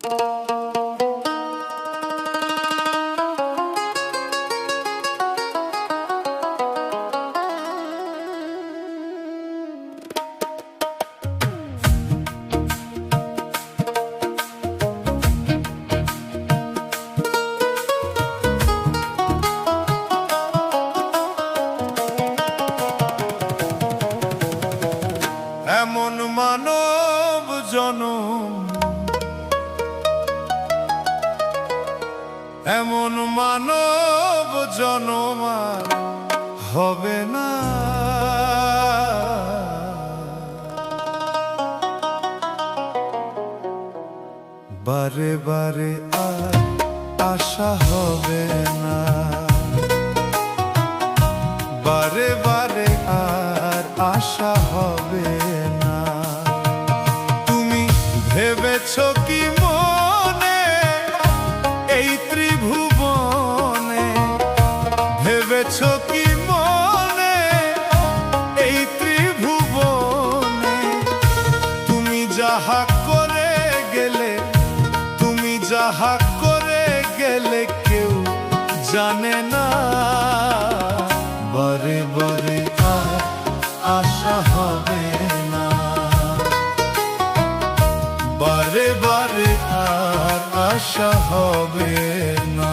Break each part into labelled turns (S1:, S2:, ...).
S1: এমন মানব জনম, এমন মানব জনম আর হবে না। বারে বারে আর আশা হবে না, বারে বারে আর আশা হবে না। তুমি ভেবেছ কি মনে এই ত্রিভুবনে, ভেবেছ কি মনে এই ত্রিভুবনে, তুমি যাহা করে গেলে, তুমি যাহা করে গেলে কেউ জানে না। বারে বারে আর আশা হবে না, বারে বারে আর আশা হবে না।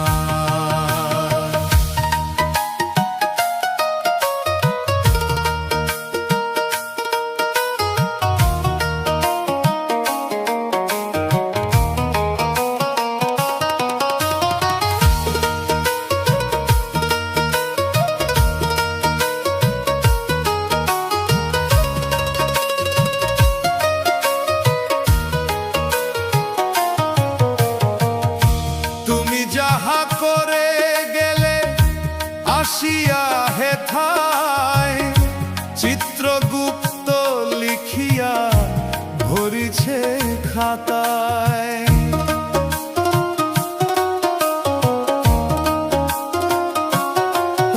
S1: যাহা করে গেলে আসিয়া হেথায়, চিত্রগুপ্ত লিখিয়া ভরিছে খাতায়।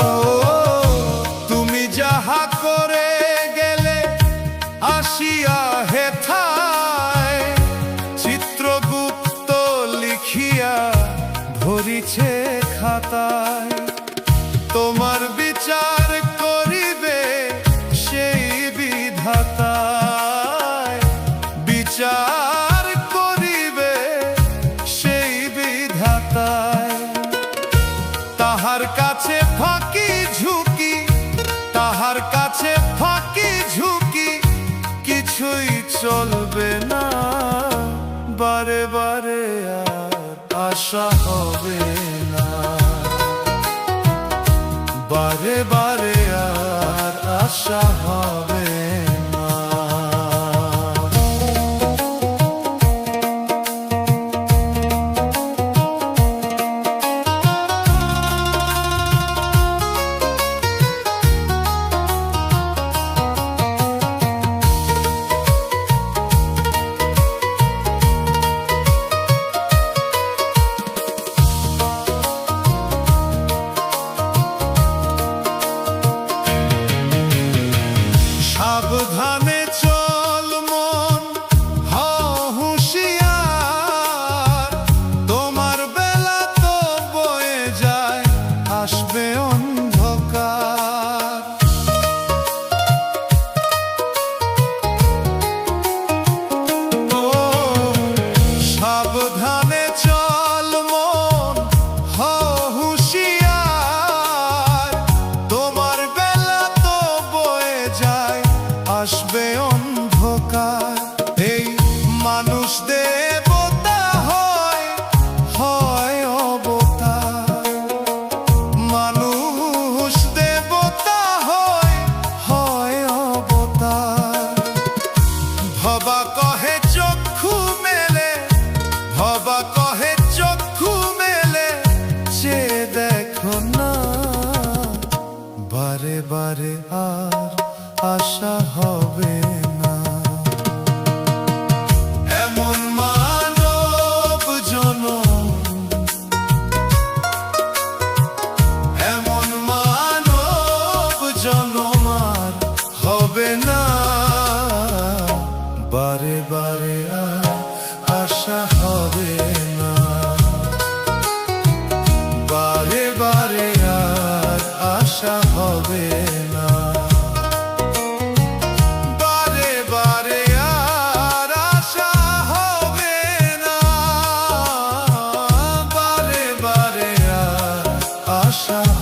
S1: ও তুমি যাহা করে গেলে আসিয়া হেথায়, চিত্রগুপ্ত লিখিয়া ভরিছে খাতায়। তোমার বিচার করিবে সেই বিধাতায়, বিচার করিবে সেই বিধাতায়। তাহার কাছে ফাঁকি ঝুঁকি, তাহার কাছে ফাঁকি ঝুঁকি কিছুই চলবে না। বারে বারে আর আশা হবে না, বারে বারে আর আশা হবে না। আশা